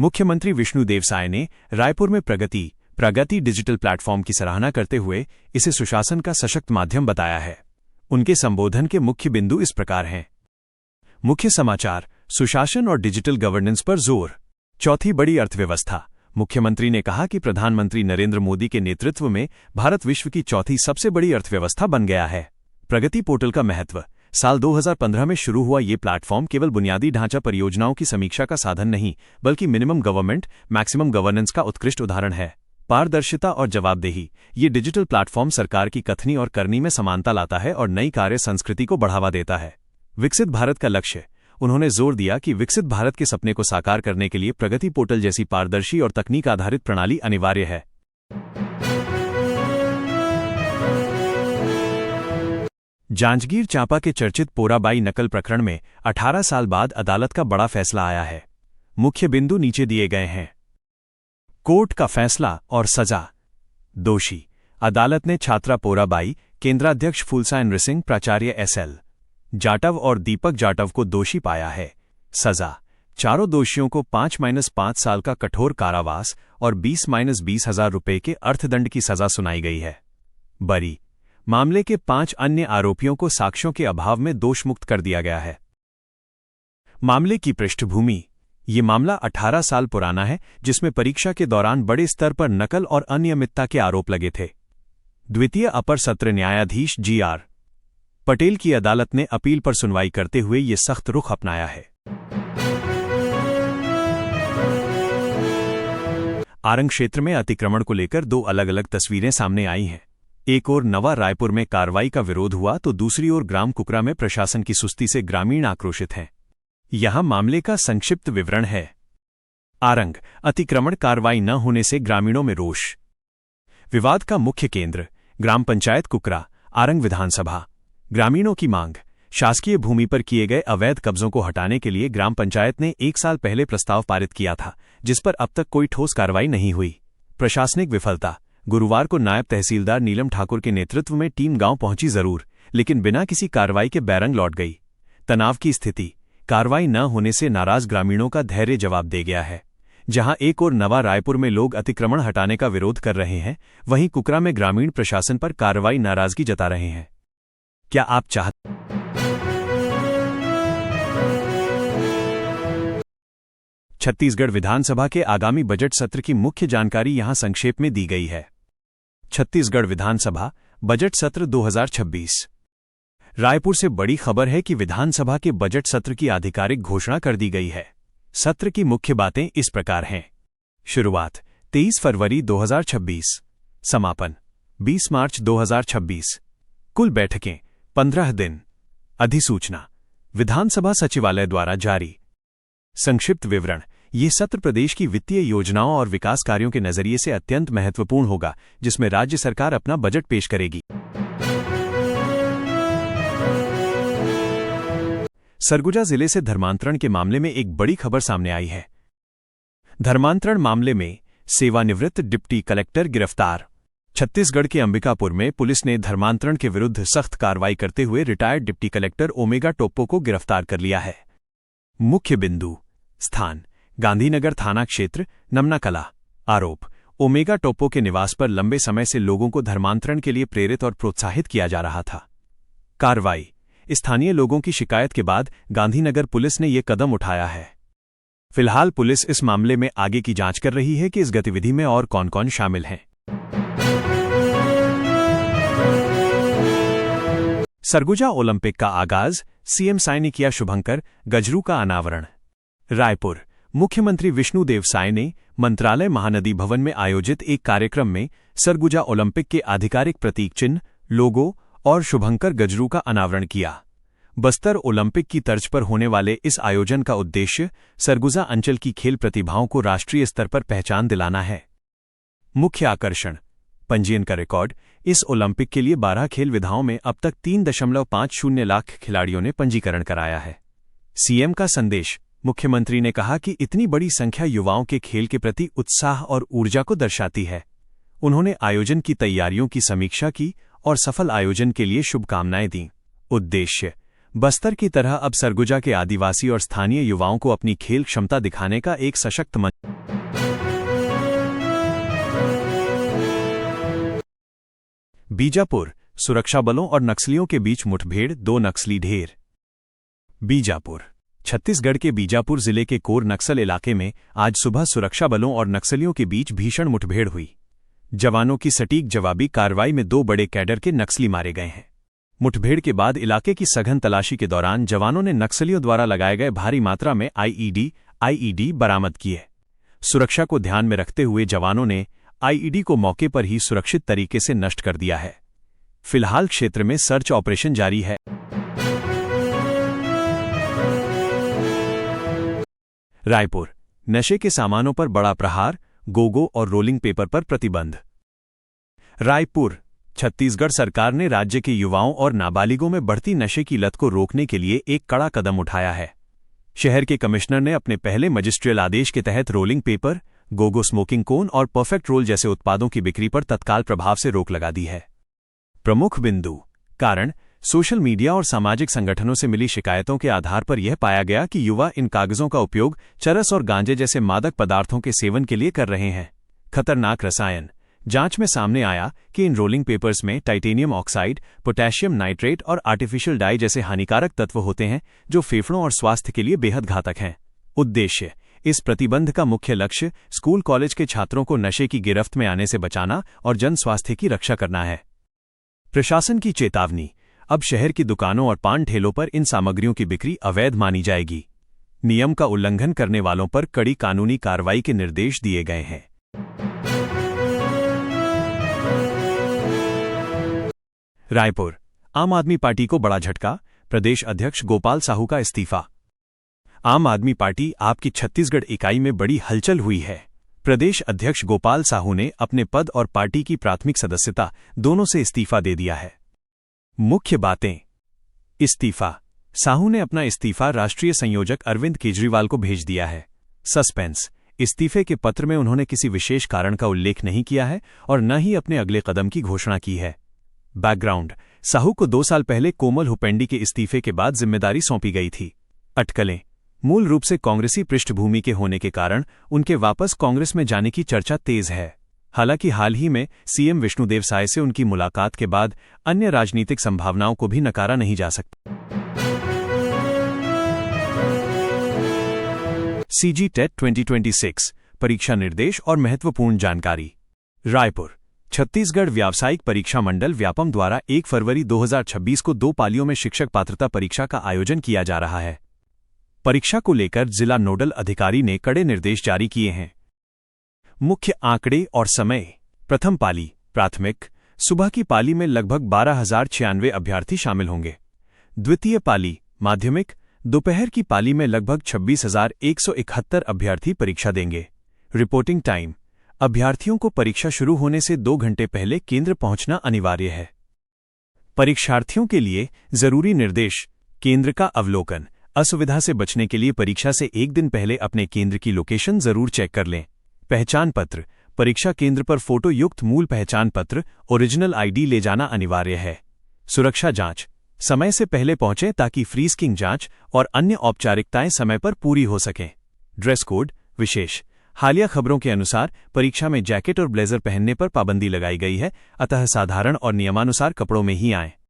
मुख्यमंत्री विष्णुदेव साय ने रायपुर में प्रगति डिजिटल प्लेटफॉर्म की सराहना करते हुए इसे सुशासन का सशक्त माध्यम बताया है। उनके संबोधन के मुख्य बिंदु इस प्रकार हैं। मुख्य समाचार, सुशासन और डिजिटल गवर्नेंस पर जोर। चौथी बड़ी अर्थव्यवस्था। मुख्यमंत्री ने कहा कि प्रधानमंत्री नरेंद्र मोदी के नेतृत्व में भारत विश्व की चौथी सबसे बड़ी अर्थव्यवस्था बन गया है। प्रगति पोर्टल का महत्व। साल 2015 में शुरू हुआ ये प्लेटफॉर्म केवल बुनियादी ढांचा परियोजनाओं की समीक्षा का साधन नहीं, बल्कि मिनिमम गवर्नमेंट मैक्सिमम गवर्नेंस का उत्कृष्ट उदाहरण है। पारदर्शिता और जवाबदेही। ये डिजिटल प्लेटफॉर्म सरकार की कथनी और करनी में समानता लाता है और नई कार्य संस्कृति को बढ़ावा देता है। विकसित भारत का लक्ष्य। उन्होंने जोर दिया कि विकसित भारत के सपने को साकार करने के लिए प्रगति पोर्टल जैसी पारदर्शी और तकनीक आधारित प्रणाली अनिवार्य है। जांजगीर चांपा के चर्चित पोराबाई नकल प्रकरण में 18 साल बाद अदालत का बड़ा फैसला आया है। मुख्य बिंदु नीचे दिए गए हैं। कोर्ट का फैसला और सजा। दोषी। अदालत ने छात्रा पोराबाई, केंद्राध्यक्ष फुलसा नृसिंह, प्राचार्य SL जाटव और दीपक जाटव को दोषी पाया है। सजा। चारों दोषियों को 5-5 साल का कठोर कारावास और 20-20 हजार रुपये के अर्थदंड की सजा सुनाई गई है। बरी। मामले के 5 अन्य आरोपियों को साक्ष्यों के अभाव में दोषमुक्त कर दिया गया है। मामले की पृष्ठभूमि। ये मामला 18 साल पुराना है, जिसमें परीक्षा के दौरान बड़े स्तर पर नकल और अनियमितता के आरोप लगे थे। द्वितीय अपर सत्र न्यायाधीश GR पटेल की अदालत ने अपील पर सुनवाई करते हुए ये सख्त रुख अपनाया है। आरंग क्षेत्र में अतिक्रमण को लेकर 2 अलग अलग तस्वीरें सामने आई हैं। एक ओर नवा रायपुर में कार्रवाई का विरोध हुआ तो दूसरी ओर ग्राम कुकरा में प्रशासन की सुस्ती से ग्रामीण आक्रोशित हैं। यहां मामले का संक्षिप्त विवरण है। आरंग। अतिक्रमण कार्रवाई न होने से ग्रामीणों में रोष। विवाद का मुख्य केंद्र ग्राम पंचायत कुकरा, आरंग विधानसभा। ग्रामीणों की मांग। शासकीय भूमि पर किए गए अवैध कब्जों को हटाने के लिए ग्राम पंचायत ने 1 साल पहले प्रस्ताव पारित किया था, जिस पर अब तक कोई ठोस कार्रवाई नहीं हुई। प्रशासनिक विफलता। गुरुवार को नायब तहसीलदार नीलम ठाकुर के नेतृत्व में टीम गांव पहुंची जरूर, लेकिन बिना किसी कार्रवाई के बैरंग लौट गई। तनाव की स्थिति। कार्रवाई न होने से नाराज ग्रामीणों का धैर्य जवाब दे गया है। जहां एक ओर नवा रायपुर में लोग अतिक्रमण हटाने का विरोध कर रहे हैं, वहीं कुकरा में ग्रामीण प्रशासन पर कार्रवाई नाराजगी जता रहे हैं। क्या आप चाहते छत्तीसगढ़ विधानसभा के आगामी बजट सत्र की मुख्य जानकारी यहां संक्षेप में दी गई है। छत्तीसगढ़ विधानसभा बजट सत्र 2026। रायपुर से बड़ी खबर है कि विधानसभा के बजट सत्र की आधिकारिक घोषणा कर दी गई है। सत्र की मुख्य बातें इस प्रकार हैं। शुरुआत 23 फरवरी 2026। समापन 20 मार्च 2026। कुल बैठकें 15 दिन। अधिसूचना विधानसभा सचिवालय द्वारा जारी। संक्षिप्त विवरण। ये सत्र प्रदेश की वित्तीय योजनाओं और विकास कार्यों के नजरिए से अत्यंत महत्वपूर्ण होगा, जिसमें राज्य सरकार अपना बजट पेश करेगी। सरगुजा जिले से धर्मांतरण के मामले में एक बड़ी खबर सामने आई है। धर्मांतरण मामले में सेवानिवृत्त डिप्टी कलेक्टर गिरफ्तार। छत्तीसगढ़ के अंबिकापुर में पुलिस ने धर्मांतरण के विरुद्ध सख्त कार्रवाई करते हुए retired deputy collector omega Toppo को गिरफ्तार कर लिया है। मुख्य बिंदु। स्थान गांधीनगर थाना क्षेत्र, नमनाकला। आरोप ओमेगा टोप्पो के निवास पर लंबे समय से लोगों को धर्मांतरण के लिए प्रेरित और प्रोत्साहित किया जा रहा था। कार्रवाई स्थानीय लोगों की शिकायत के बाद गांधीनगर पुलिस ने यह कदम उठाया है। फिलहाल पुलिस इस मामले में आगे की जांच कर रही है कि इस गतिविधि में और कौन कौन शामिल हैं। सरगुजा ओलंपिक का आगाज, सीएम साय ने किया शुभंकर, गजरू का अनावरण। रायपुर। मुख्यमंत्री विष्णुदेव साय ने मंत्रालय महानदी भवन में आयोजित एक कार्यक्रम में सरगुजा ओलंपिक के आधिकारिक प्रतीक चिन्ह, लोगो और शुभंकर गजरू का अनावरण किया। बस्तर ओलंपिक की तर्ज पर होने वाले इस आयोजन का उद्देश्य सरगुजा अंचल की खेल प्रतिभाओं को राष्ट्रीय स्तर पर पहचान दिलाना है। मुख्य आकर्षण। पंजीयन का रिकॉर्ड। इस ओलंपिक के लिए 12 खेल विधाओं में अब तक 3.50 लाख खिलाड़ियों ने पंजीकरण कराया है। सीएम का संदेश। मुख्यमंत्री ने कहा कि इतनी बड़ी संख्या युवाओं के खेल के प्रति उत्साह और ऊर्जा को दर्शाती है। उन्होंने आयोजन की तैयारियों की समीक्षा की और सफल आयोजन के लिए शुभकामनाएं दीं। उद्देश्य बस्तर की तरह अब सरगुजा के आदिवासी और स्थानीय युवाओं को अपनी खेल क्षमता दिखाने का एक सशक्त मंच। बीजापुर, सुरक्षा बलों और नक्सलियों के बीच मुठभेड़, 2 नक्सली ढेर। बीजापुर, छत्तीसगढ़ के बीजापुर जिले के कोर नक्सल इलाके में आज सुबह सुरक्षा बलों और नक्सलियों के बीच भीषण मुठभेड़ हुई। जवानों की सटीक जवाबी कार्रवाई में 2 बड़े कैडर के नक्सली मारे गए हैं। मुठभेड़ के बाद इलाके की सघन तलाशी के दौरान जवानों ने नक्सलियों द्वारा लगाए गए भारी मात्रा में आईईडी बरामद किए। सुरक्षा को ध्यान में रखते हुए जवानों ने आईईडी को मौके पर ही सुरक्षित तरीके से नष्ट कर दिया है। फिलहाल क्षेत्र में सर्च ऑपरेशन जारी है। रायपुर, नशे के सामानों पर बड़ा प्रहार, गोगो और रोलिंग पेपर पर प्रतिबंध। रायपुर, छत्तीसगढ़ सरकार ने राज्य के युवाओं और नाबालिगों में बढ़ती नशे की लत को रोकने के लिए एक कड़ा कदम उठाया है। शहर के कमिश्नर ने अपने पहले मजिस्ट्रियल आदेश के तहत रोलिंग पेपर, गोगो स्मोकिंग कोन और परफेक्ट रोल जैसे उत्पादों की बिक्री पर तत्काल प्रभाव से रोक लगा दी है। प्रमुख बिंदु कारण सोशल मीडिया और सामाजिक संगठनों से मिली शिकायतों के आधार पर यह पाया गया कि युवा इन कागजों का उपयोग चरस और गांजे जैसे मादक पदार्थों के सेवन के लिए कर रहे हैं। खतरनाक रसायन जांच में सामने आया कि इन रोलिंग पेपर्स में टाइटेनियम ऑक्साइड, पोटेशियम नाइट्रेट और आर्टिफिशियल डाई जैसे हानिकारक तत्व होते हैं जो फेफड़ों और स्वास्थ्य के लिए बेहद घातक हैं। उद्देश्य, इस प्रतिबंध का मुख्य लक्ष्य स्कूल कॉलेज के छात्रों को नशे की गिरफ्त में आने से बचाना और जन स्वास्थ्य की रक्षा करना है। प्रशासन की चेतावनी, अब शहर की दुकानों और पान ठेलों पर इन सामग्रियों की बिक्री अवैध मानी जाएगी। नियम का उल्लंघन करने वालों पर कड़ी कानूनी कार्रवाई के निर्देश दिए गए हैं। रायपुर, आम आदमी पार्टी को बड़ा झटका, प्रदेश अध्यक्ष गोपाल साहू का इस्तीफा। आम आदमी पार्टी आप की छत्तीसगढ़ इकाई में बड़ी हलचल हुई है। प्रदेश अध्यक्ष गोपाल साहू ने अपने पद और पार्टी की प्राथमिक सदस्यता दोनों से इस्तीफा दे दिया है। मुख्य बातें। इस्तीफा, साहू ने अपना इस्तीफा राष्ट्रीय संयोजक अरविंद केजरीवाल को भेज दिया है। सस्पेंस, इस्तीफे के पत्र में उन्होंने किसी विशेष कारण का उल्लेख नहीं किया है और न ही अपने अगले कदम की घोषणा की है। बैकग्राउंड, साहू को 2 साल पहले कोमल हुपेंडी के इस्तीफे के बाद जिम्मेदारी सौंपी गई थी। अटकलें, मूल रूप से कांग्रेसी पृष्ठभूमि के होने के कारण उनके वापस कांग्रेस में जाने की चर्चा तेज है। हालांकि हाल ही में सीएम विष्णुदेव साय से उनकी मुलाकात के बाद अन्य राजनीतिक संभावनाओं को भी नकारा नहीं जा सकता। सीजी टेट 2026 परीक्षा निर्देश और महत्वपूर्ण जानकारी। रायपुर, छत्तीसगढ़ व्यावसायिक परीक्षा मंडल व्यापम द्वारा 1 फरवरी 2026 को 2 पालियों में शिक्षक पात्रता परीक्षा का आयोजन किया जा रहा है। परीक्षा को लेकर जिला नोडल अधिकारी ने कड़े निर्देश जारी किए हैं। मुख्य आंकड़े और समय। प्रथम पाली प्राथमिक, सुबह की पाली में लगभग 12,096 अभ्यर्थी शामिल होंगे। द्वितीय पाली माध्यमिक, दोपहर की पाली में लगभग 26,171 अभ्यर्थी परीक्षा देंगे। रिपोर्टिंग टाइम, अभ्यर्थियों को परीक्षा शुरू होने से 2 घंटे पहले केंद्र पहुंचना अनिवार्य है। परीक्षार्थियों के लिए जरूरी निर्देश। केंद्र का अवलोकन, असुविधा से बचने के लिए परीक्षा से 1 दिन पहले अपने केंद्र की लोकेशन जरूर चेक कर लें। पहचान पत्र, परीक्षा केंद्र पर फोटो युक्त मूल पहचान पत्र ओरिजिनल आईडी ले जाना अनिवार्य है। सुरक्षा जांच, समय से पहले पहुंचें ताकि फ्रीस्किंग जांच और अन्य औपचारिकताएं समय पर पूरी हो सकें। ड्रेस कोड विशेष, हालिया खबरों के अनुसार परीक्षा में जैकेट और ब्लेजर पहनने पर पाबंदी लगाई गई है, अतः साधारण और नियमानुसार कपड़ों में ही आएं।